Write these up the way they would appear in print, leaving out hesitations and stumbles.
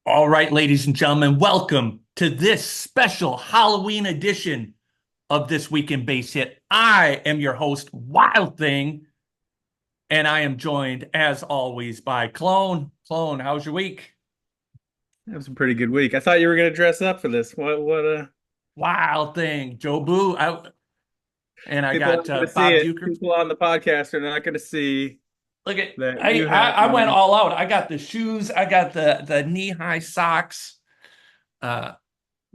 All right, ladies and gentlemen, welcome to this special Halloween edition of This Week in Base Hit. I am your host, Wild Thing, and I am joined, as always, by Clone. Clone, how's your week? That was a pretty good week. I thought you were going to dress up for this. Wild Thing, Joe Boo, and I People got aren't going to see Bob it. Duker. People on the podcast are not going to see Look at that I, you I have I went on. all out. I got the shoes, I got the knee-high socks. Uh,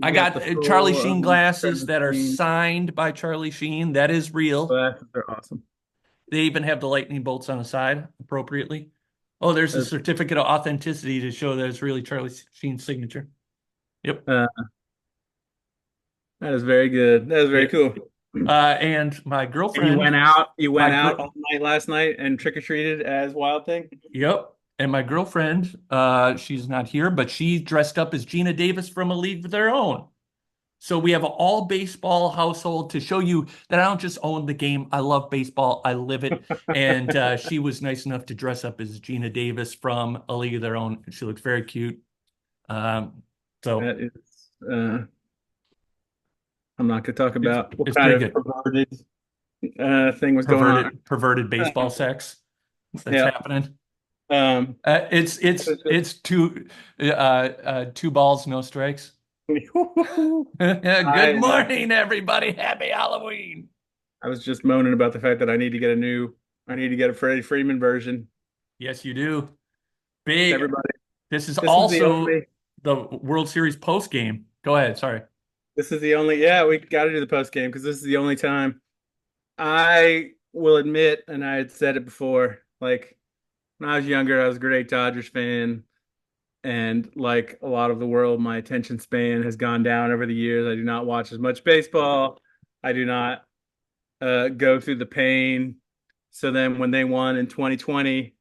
I You got got the Charlie full Sheen glasses Freddie that are Freeman signed by Charlie Sheen. That is real. glasses. Are awesome. They even have the lightning bolts on the side appropriately. Oh, there's a That's, certificate of authenticity to show that it's really Charlie Sheen's signature. Yep. uh, that is very good. That is very Yeah. cool. And my And you girlfriend, went out. You my went out girl, all night last night and trick or treated as Wild Thing. yep. And my girlfriend, she's not here, but she dressed up as Gina Davis from A League of Their Own. So we have an all baseball household to show you that I don't just own the game. I love baseball. I live it. And she was nice enough to dress up as Gina Davis from A League of Their Own. She looks very cute. Um, so That is. I'm not going to talk it's about what it's kind pretty of good. perverted thing was going on. Perverted baseball Um, sex that's yeah. happening. Um, It's two balls, no strikes. Good I morning, everybody. Happy Halloween. I was just moaning about the fact that I need to get a Freddie Freeman version. Yes, you do. Big. Everybody, This is this is the also only, the World Series post game. Go ahead. Sorry. yeah, we got to do the post game because this is the only time I will admit, and I had said it before, like when I was younger, I was a great Dodgers fan, and like a lot of the world, my attention span has gone down over the years. I do not watch as much baseball. I do not go through the pain. So then when they won in 2020,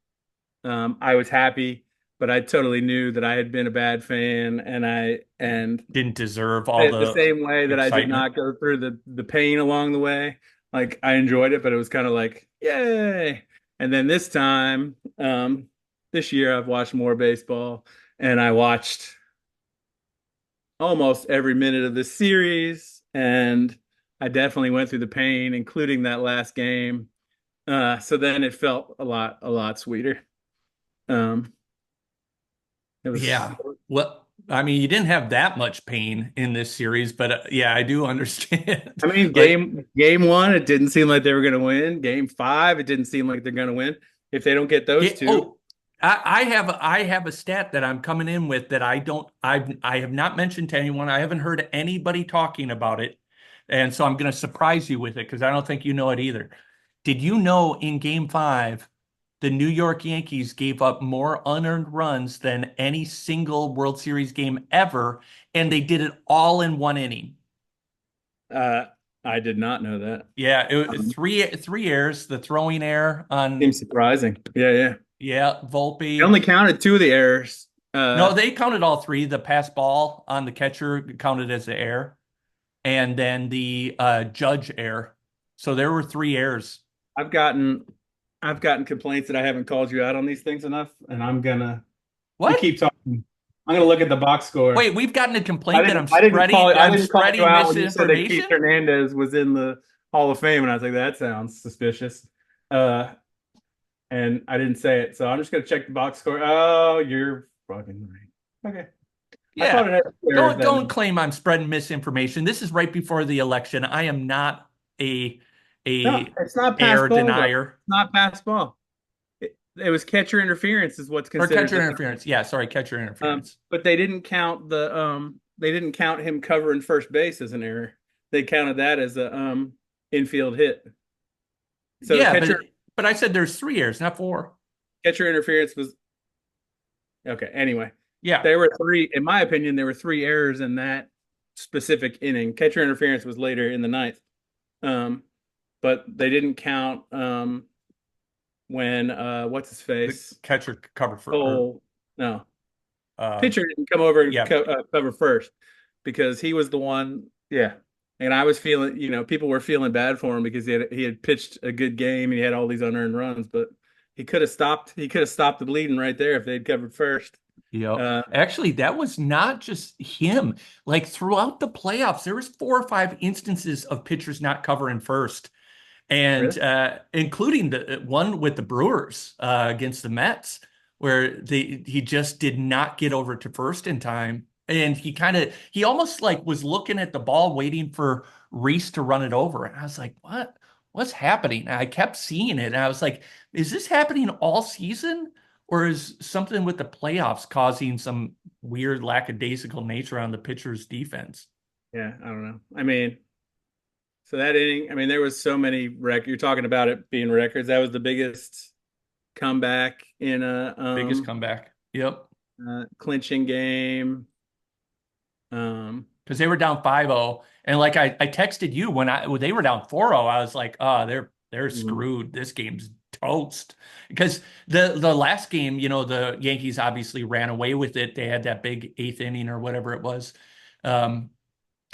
I was happy, but I totally knew that I had been a bad fan, and Didn't deserve all the the same way that I did excitement. not go through the pain along the way. Like I enjoyed it, but it was kind of like, yay. And then this year I've watched more baseball, and I watched almost every minute of this series, and I definitely went through the pain, including that last game. So then it felt a lot sweeter. Um, it was, Yeah. Well, I mean, you didn't have that much pain in this series, but yeah, I do understand. I mean, Like, game one, it didn't seem like they were going to win. Game five, it didn't seem like they're going to win. If they don't get those two, oh, I have a stat that I'm coming in with that I have not mentioned to anyone. I haven't heard anybody talking about it. And so I'm going to surprise you with it because I don't think you know it either. Did you know in game five, the New York Yankees gave up more unearned runs than any single World Series game ever, and they did it all in one inning? uh, I did not know that. Yeah, three errors, the throwing error on Seems surprising. Yeah, yeah. yeah, They Volpe. only counted two of the errors. No, they counted all three. The pass ball on the catcher counted as the error, and then the judge error. So there were three errors. I've gotten, I've gotten complaints that I haven't called you out on these things enough, and you What? keep talking. I'm gonna look at the box score. Wait, we've gotten a complaint that I I'm didn't call you spreading out when you said that Keith misinformation. Hernandez was in the Hall of Fame, and I was like, that sounds suspicious. Uh, and I didn't say it, so I'm just gonna check the box score. Oh, you're fucking right. Okay, I thought Yeah. it had errors that Don't night. claim I'm spreading misinformation. This is right before the election. I am not a No, a it's not pass error ball though. denier It's not pass ball. It was catcher interference is what's or considered catcher the interference. Yeah, sorry, catcher interference. But they didn't count him covering first base as an error. They counted that as a infield hit. So Yeah, but I said there's three errors, not four. catcher interference was okay. Anyway, Yeah. there were three, in my opinion, there were three errors in that specific inning. Catcher interference was later in the ninth. Um, but they didn't count when what's his The face? catcher covered for or Cole. No, uh pitcher didn't come over and yeah. cover first because he was the one. Yeah, and I was feeling, people were feeling bad for him because he had pitched a good game and he had all these unearned runs, but he could have stopped. He could have stopped the bleeding right there if they'd covered first. Yep. Uh, Actually, that was not just him. Like throughout the playoffs, there was 4 or 5 instances of pitchers not covering first, and really? including the one with the Brewers against the Mets, where he just did not get over to first in time, and he almost like was looking at the ball, waiting for Reese to run it over, and I was like, what's happening? And I kept seeing it, and I was like, is this happening all season? Or is something with the playoffs causing some weird lackadaisical nature on the pitcher's defense? Yeah, I don't know. I mean, so that inning, I mean, there was so many You're talking about it being records. That was the biggest comeback in a Biggest comeback. Yep. clinching game. Um, Because they were down 5-0. And like I texted you when they were down 4-0, I was like, oh, they're mhm. screwed. This game's toast. Because the last game, the Yankees obviously ran away with it. They had that big eighth inning or whatever it was. Um,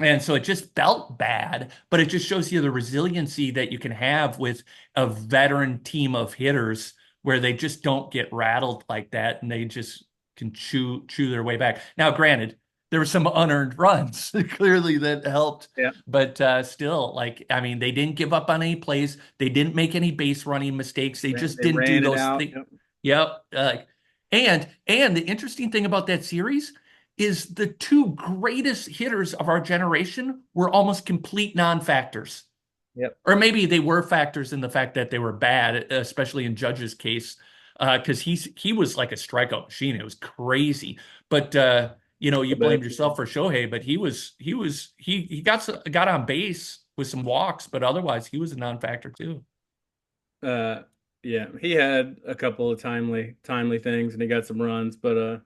And so it just felt bad, but it just shows you the resiliency that you can have with a veteran team of hitters where they just don't get rattled like that and they just can chew their way back. Now, granted, there were some unearned runs clearly that helped, Yeah, but still, like, I mean, they didn't give up on any plays. They didn't make any base running mistakes. They just they didn't do ran it those out. things. Yep. Yep. And the interesting thing about that series is the two greatest hitters of our generation were almost complete non-factors. Yep. Or maybe they were factors in the fact that they were bad, especially in Judge's case, because he was like a strikeout machine. It was crazy. But you blamed yourself for Shohei, but he got on base with some walks, but otherwise he was a non-factor too. Uh, yeah, he had a couple of timely things, and he got some runs, but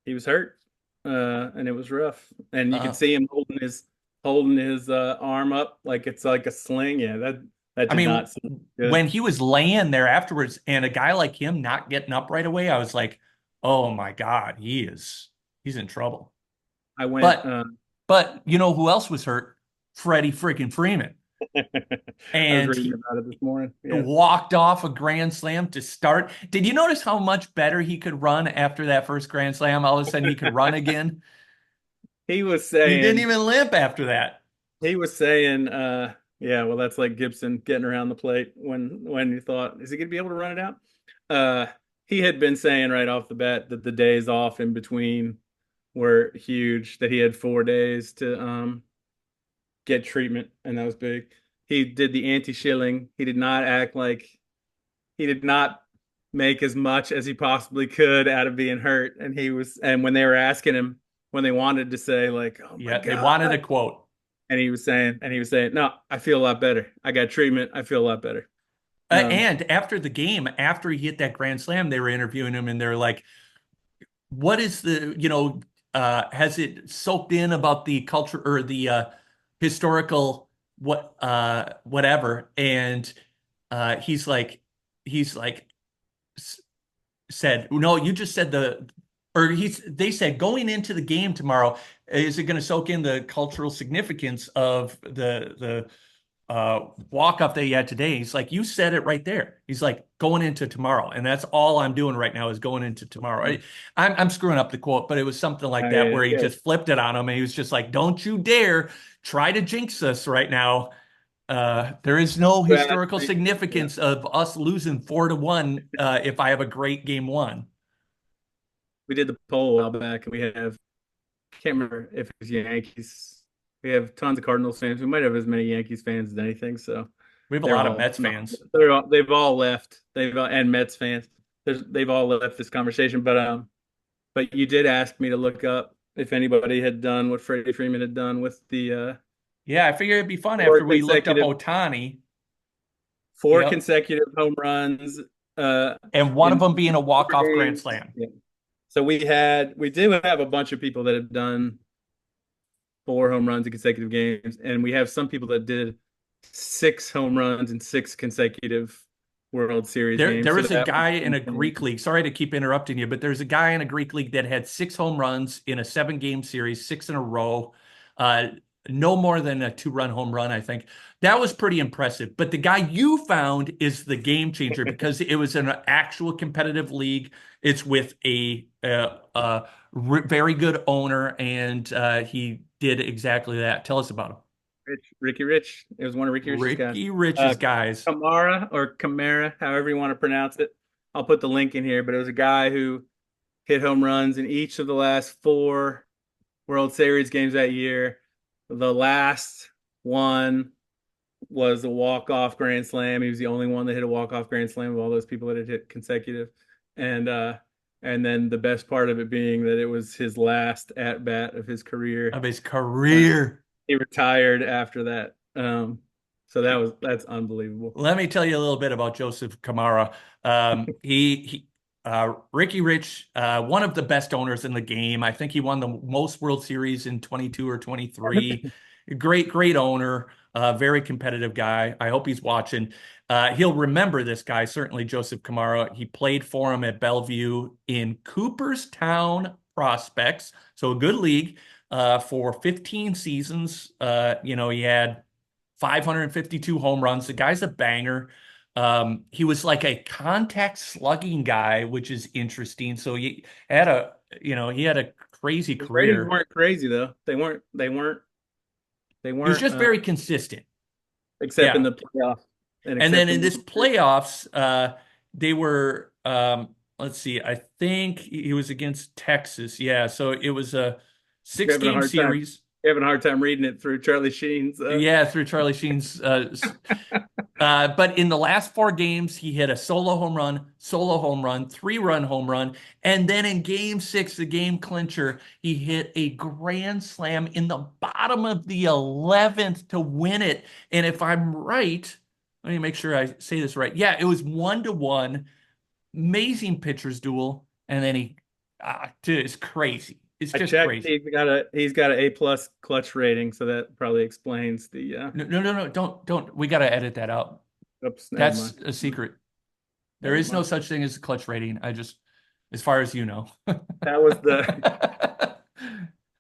he was hurt, and it was rough. And you could Uh, see him holding his arm up like it's like a sling. Yeah, that I did mean, not seem good. when he was laying there afterwards and a guy like him not getting up right away, I was like, oh my God, he's in trouble. I went. But but you know who else was hurt? Freddie freaking Freeman. I was And reading he about it this morning. Yeah, walked off a grand slam to start. Did you notice how much better he could run after that first grand slam? All of a sudden he could run again. he was He didn't saying even limp after that. he was saying, yeah, well, that's like Gibson getting around the plate when you thought, is he gonna be able to run it out? Uh, he had been saying right off the bat that the days off in between were huge, that he had 4 days to get treatment, and that was big. He did the anti-shilling. He did not make as much as he possibly could out of being hurt. And when they were asking him, when they wanted to say like, "Oh my Yeah, they God," wanted a quote. and he was saying, "No, I feel a lot better. I got treatment. I feel a lot better." And after the game, after he hit that grand slam, they were interviewing him and they're like, what is has it soaked in about the culture or the historical whatever? And he's like, he's like, said, no, you just said they said going into the game tomorrow, is it going to soak in the cultural significance of the walk up that he had today? He's like, you said it right there. He's like, going into tomorrow, and that's all I'm doing right now is going into tomorrow. I'm screwing up the quote, but it was something like that Yeah, where he yeah. just flipped it on him, and he was just like, don't you dare try to jinx us right now. There is no Well, historical yeah. significance of us losing 4-1 if I have a great game one. We did the poll a while back, and can't remember if it's Yankees. We have tons of Cardinals fans. We might have as many Yankees fans as anything. So We have a they're lot of all Mets no, fans. they've all left. And Mets fans. They've all left this conversation. But you did ask me to look up if anybody had done what Freddie Freeman had done with the Yeah, I figured it'd be fun four after we looked up consecutive Otani. four Yep. consecutive home runs And one of in them being a 4 walk-off grand days. slam. Yeah. So we do have a bunch of people that have done 4 home runs in consecutive games, and we have some people that did 6 home runs in 6 consecutive World Series There games. So was a that guy in a was Greek league. Sorry to keep interrupting you, but there's a guy in a Greek league that had 6 home runs in a 7-game series, 6 in a row. no more than a 2-run home run, I think. That was pretty impressive. But the guy you found is the game changer because it was an actual competitive league. It's with a very good owner, and he did exactly that. Tell us about him. Ricky Rich. It was one of Ricky Rich's guys. Ricky Rich's Uh, guys. Kamara, however you want to pronounce it. I'll put the link in here, but it was a guy who hit home runs in each of the last four World Series games that year. The last one was a walk-off grand slam. He was the only one that hit a walk-off grand slam of all those people that had hit consecutive. And and then the best part of it being that it was his last at bat of his career. Of his career. He retired after that. So that's unbelievable. Let me tell you a little bit about Joseph Kamara. Ricky Rich, one of the best owners in the game. I think he won the most World Series in 22 or 23. Great owner, very competitive guy. I hope he's watching. He'll remember this guy, certainly Joseph Kamara. He played for him at Bellevue in Cooperstown Prospects, so a good league for 15 seasons. He had 552 home runs. The guy's a banger. He was like a contact slugging guy, which is interesting. So he had a crazy His ratings career. weren't crazy though. They He was weren't just very consistent. except in Yeah. the playoffs and And then except in in this playoffs, they were, let's see, I think he was against Texas. Yeah. So it was a you're having a six-game hard time. series. You're having a hard time reading it through Charlie Sheen's. Yeah, through Charlie Sheen's. But in the last 4 games, he hit a solo home run, 3-run home run, and then in Game 6, the game clincher, he hit a grand slam in the bottom of the 11th to win it. And if I'm right, let me make sure I say this right. Yeah, it was 1-1, amazing pitcher's duel, and then dude, it's crazy. It's I just checked. crazy. He's got an A+ clutch rating, so that probably explains the. No, don't. We got to edit that out. Oops, never That's mind. a secret. There Never is no mind. such thing as a clutch rating. As far as you know. That was the.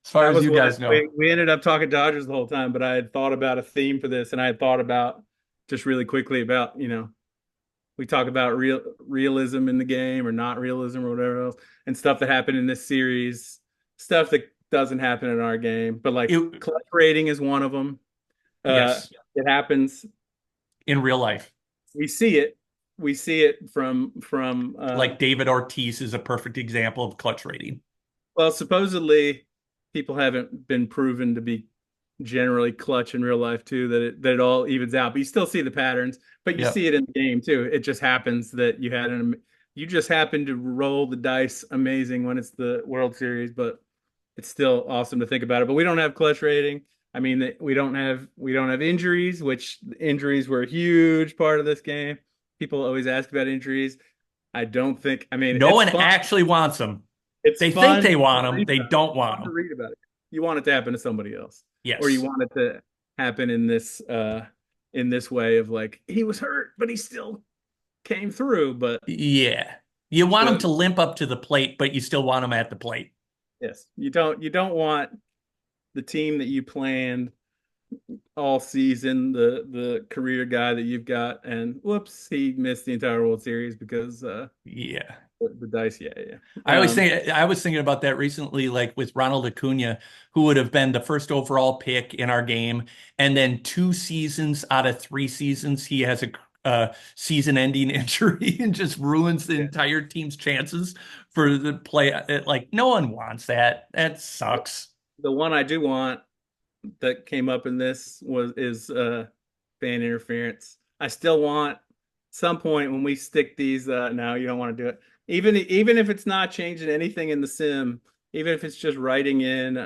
As far That as was you what guys know. we ended up talking Dodgers the whole time. But I had thought about a theme for this, and I had thought about just really quickly about we talk about realism in the game or not realism or whatever else, and stuff that happened in this series, stuff that doesn't happen in our game. But like It, clutch rating is one of them. yes, It happens. in real life. We see it. We see it from Like David Ortiz is a perfect example of clutch rating. well, supposedly people haven't been proven to be generally clutch in real life too, that it all evens out. But you still see the patterns, but you Yep. see it in the game too. It just happens that you just happen to roll the dice amazing when it's the World Series, but it's still awesome to think about it. But we don't have clutch rating. I mean, we don't have injuries, which injuries were a huge part of this game. People always ask about injuries. I don't think. I mean, No it's one fun. actually wants them. It's They think fun they to want them. read They about it. don't It's want fun to them. read about it. You want it to happen to somebody else, or you Yes. want it to happen in this way of like he was hurt, but he still came through. But Yeah. You want them the to limp up to the plate, but you still want them at the plate. yes, you don't want the team that you planned all season, the career guy that you've got, and whoops, he missed the entire World Series because Yeah. the dice. Yeah, yeah. I was thinking about that recently, like with Ronald Acuna, who would have been the first overall pick in our game, and then 2 seasons out of 3 seasons, he has a season-ending injury and just ruins the Yeah. entire team's chances for the play. Like no one wants that. That sucks. The one I do want that came up in this is fan interference. I still want some point when we stick these. No, you don't want to do it. Even if it's not changing anything in the sim, even if it's just writing in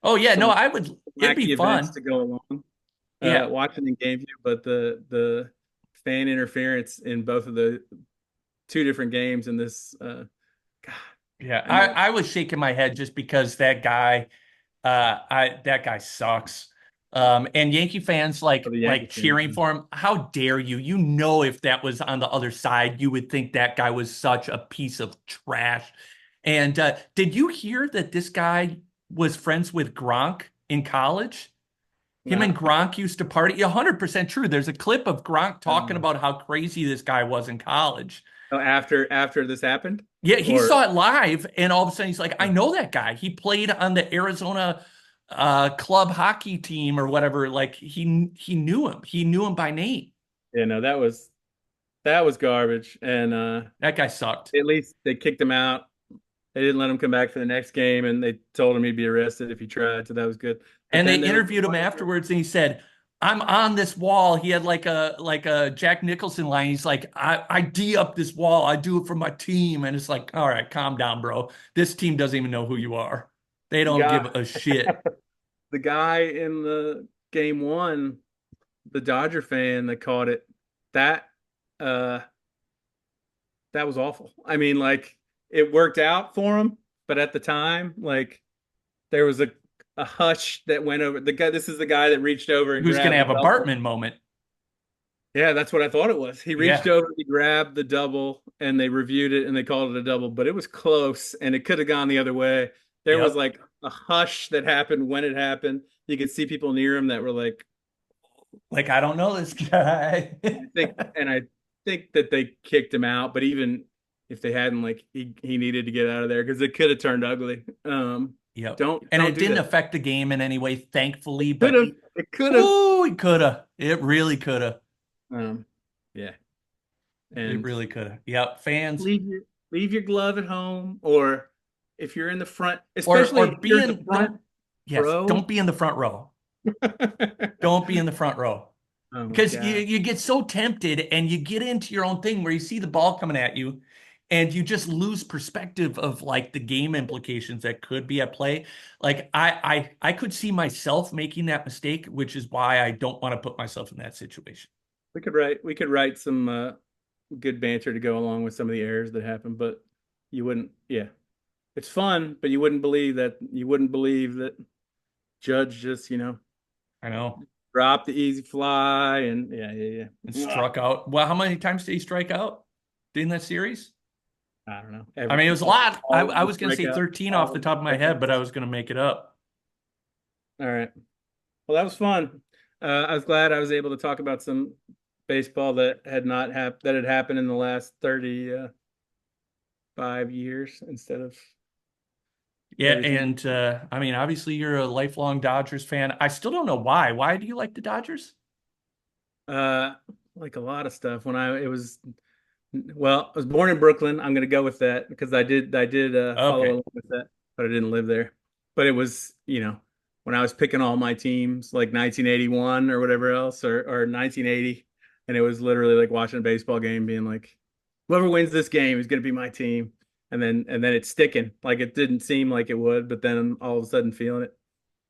Oh yeah, no, some I would. It'd be wacky events fun. to go along, Yeah, watching in game view. But the fan interference in both of the two different games in this. God, yeah. I I know I was shaking my head just because that guy sucks. And Yankee fans for like the Yankee like fans. cheering for him. How dare you? You know, if that was on the other side, you would think that guy was such a piece of trash. And did you hear that this guy was friends with Gronk in college? Him No. and Gronk used to party. 100% true. There's a clip of Gronk talking Um, about how crazy this guy was in college. oh, after this happened, Yeah, he or saw it live, and all of a sudden he's like, I know that guy. He played on the Arizona club hockey team or whatever. Like he knew him. He knew him by name. yeah, no, that was garbage. And That guy sucked. at least they kicked him out. They didn't let him come back for the next game, and they told him he'd be arrested if he tried. So that was good. But And they then there was interviewed him afterwards, and he said, "I'm on this wall." He had like a Jack Nicholson line. He's like, "I D up this wall. I do it for my team." And it's like, all right, calm down, bro. This team doesn't even know who you are. They the don't guy give a shit. the guy in the game one, the Dodger fan that caught it. That uh that was awful. I mean, like it worked out for him, but at the time, like there was a hush that went over the guy. This is the guy that reached over and Who's gonna grabbed the have a double. Bartman moment? Yeah, that's what I thought it was. He reached Yeah, over, he grabbed the double, and they reviewed it and they called it a double, but it was close and it could have gone the other way. There was yep. like a hush that happened when it happened. You could see people near him that were like, Like I don't know this guy. I think that they kicked him out, but even if they hadn't, like he needed to get out of there because it could have turned ugly. Yep. And Don't it do didn't that. affect the game in any way, thankfully. Could But have. It could have. oh, it could have. It really could have. Um, yeah. It And really could have. Yep. Fans leave your leave your glove at home, or if you're in the front, or especially if you're in the being front don't yes, row. don't be in the front row. Don't be in the front row. Oh my Because you, God. you get so tempted and you get into your own thing where you see the ball coming at you and you just lose perspective of like the game implications that could be at play. Like I could see myself making that mistake, which is why I don't want to put myself in that situation. We could write some good banter to go along with some of the errors that happen, but you wouldn't. Yeah, it's fun, but you wouldn't believe that Judge just I know. dropped the easy fly and And yeah. struck out. Well, how many times did he strike out in that series? I don't know. I mean, it was a lot. I, All of I the was going to say strikeout, 13 off all the of the top of my head, but I strikeouts. was going to make it up. All right. Well, that was fun. I was glad I was able to talk about some baseball that had not that had happened in the last 35 years instead of Yeah, everything. and I mean, obviously you're a lifelong Dodgers fan. I still don't know why. Why do you like the Dodgers? Uh, like a lot of stuff. When I it was well, I was born in Brooklyn. I'm gonna go with that because I did follow Okay. along with that, but I didn't live there. But it was when I was picking all my teams like 1981 or whatever else or 1980, and it was literally like watching a baseball game, being like, whoever wins this game is gonna be my team, and then it's sticking. Like it didn't seem like it would, but then all of a sudden feeling it.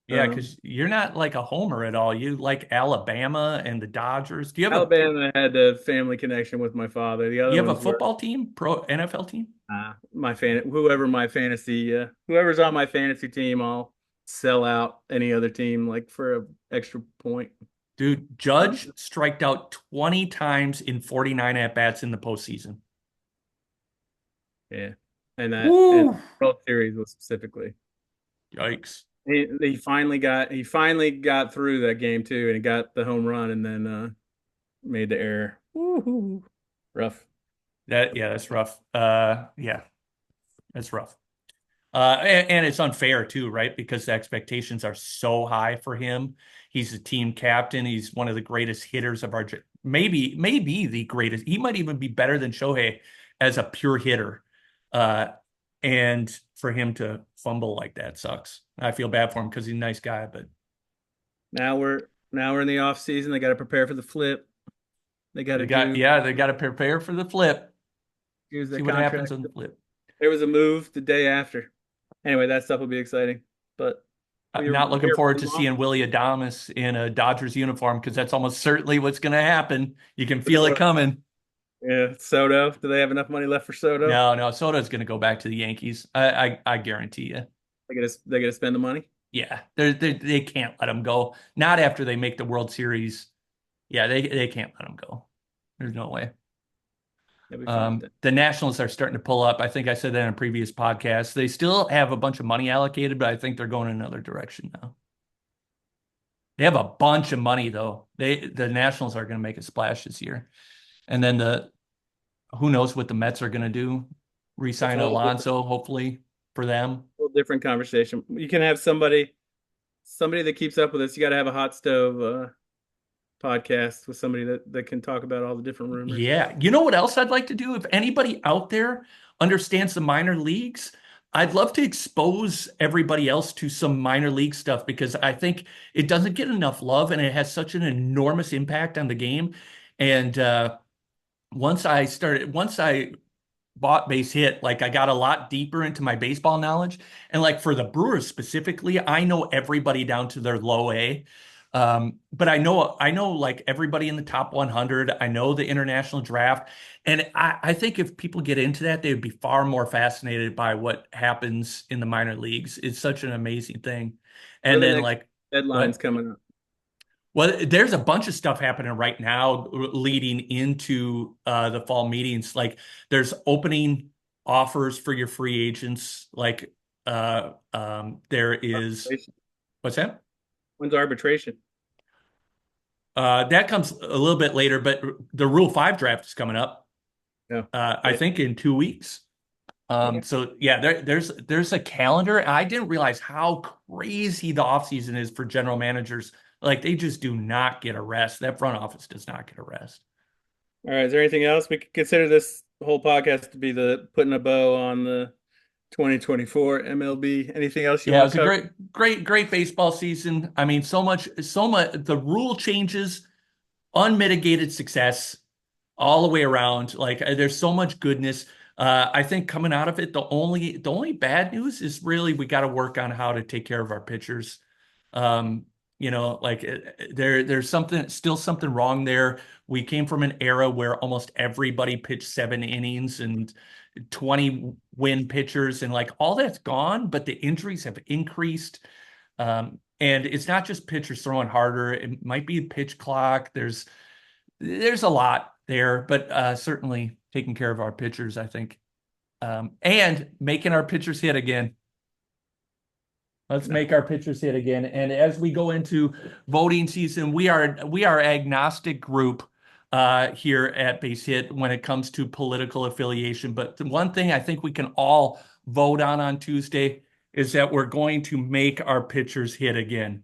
Yeah, Um, because you're not like a homer at all. You like Alabama and the Dodgers. Do you have a Alabama had a family connection with my father. The other you have a ones were football team, pro NFL team? whoever's on my fantasy team, I'll sell out any other team like for a extra point. Dude, Judge striked out 20 times in 49 at-bats in the postseason. Yeah, and Woo! World Series was specifically. Yikes. He finally got through that game too, and he got the home run, and then made the error. Woo-hoo. Rough. Yeah, that's rough. Yeah, that's rough. And it's unfair too, right? Because the expectations are so high for him. He's a team captain. He's one of the greatest hitters of our maybe the greatest. He might even be better than Shohei as a pure hitter. Uh, and for him to fumble like that sucks. I feel bad for him because he's a nice guy, but Now we're in the off season. They got to prepare for the flip. They got to do they got to prepare for the flip. use their See what happens contract. on the flip. There was a move the day after. Anyway, that stuff will be exciting. But I'm we not looking here forward for to long. seeing Willie Adames in a Dodgers uniform because that's almost certainly what's going to happen. You can feel it coming. Yeah, Soto. Do they have enough money left for Soto? No, no, Soto's going to go back to the Yankees. I guarantee you. They gotta spend the money. Yeah, they can't let him go. Not after they make the World Series. Yeah, they can't let him go. There's no way. They'll be fine with that. The Nationals are starting to pull up. I think I said that in a previous podcast. They still have a bunch of money allocated, but I think they're going in another direction now. They have a bunch of money though. The Nationals are going to make a splash this year. And then the who knows what the Mets are going to do? That's a Re-sign whole Alonso, hopefully for them. different conversation. You can have somebody that keeps up with us. You got to have a hot stove podcast with somebody that can talk about all the different rumors. Yeah. You know what else I'd like to do? If anybody out there understands the minor leagues, I'd love to expose everybody else to some minor league stuff because I think it doesn't get enough love and it has such an enormous impact on the game. And once I bought Base Hit, like I got a lot deeper into my baseball knowledge. And like for the Brewers specifically, I know everybody down to their low A. But I know like everybody in the top 100. I know the international draft. And I think if people get into that, they would be far more fascinated by what happens in the minor leagues. It's such an amazing thing. What are And the then next like, deadlines what? coming up? Well, there's a bunch of stuff happening right now leading into the fall meetings. Like there's opening offers for your free agents. Like there is, Arbitration. what's that? When's arbitration? That comes a little bit later, but the Rule 5 draft is coming up, No. I think in 2 weeks. Okay. So yeah, there's a calendar. I didn't realize how crazy the offseason is for general managers. Like they just do not get a rest. That front office does not get a rest. All right. Is there anything else we could consider this whole podcast to be the putting a bow on the 2024 MLB? Anything else you Yeah, it want was to a cover? great baseball season. I mean, so much the rule changes, unmitigated success all the way around. Like there's so much goodness. I think coming out of it, the only bad news is really we got to work on how to take care of our pitchers. Um, like there's something wrong there. We came from an era where almost everybody pitched 7 innings and 20 win pitchers, and like all that's gone, but the injuries have increased. And it's not just pitchers throwing harder. It might be pitch clock. There's a lot there, but certainly taking care of our pitchers, I think, and making our pitchers hit again. Let's No. make our pitchers hit again. And as we go into voting season, we are agnostic group here at Base Hit when it comes to political affiliation. But the one thing I think we can all vote on Tuesday is that we're going to make our pitchers hit again.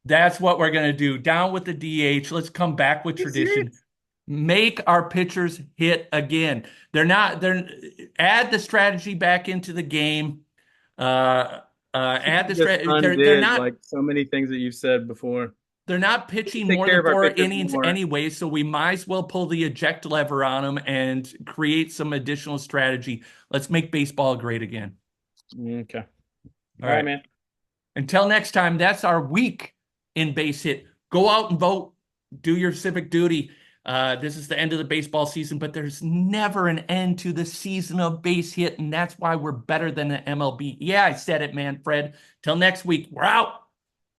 That's what we're going to do. Down with the DH. Let's come back with Are you serious? tradition. Make our pitchers hit again. They're add the strategy back into the game. Add the Just strategy. They're undid not like so many things that you've said before. they're not We can pitching take more care than of our four pitchers innings more. anyway, so we might as well pull the eject lever on them and create some additional strategy. Let's make baseball great again. Okay. All All right, right. man. Until next time, that's our week in Base Hit. Go out and vote. Do your civic duty. This is the end of the baseball season, but there's never an end to the season of Base Hit, and that's why we're better than the MLB. Yeah, I said it, man, Fred. Till next week, we're out.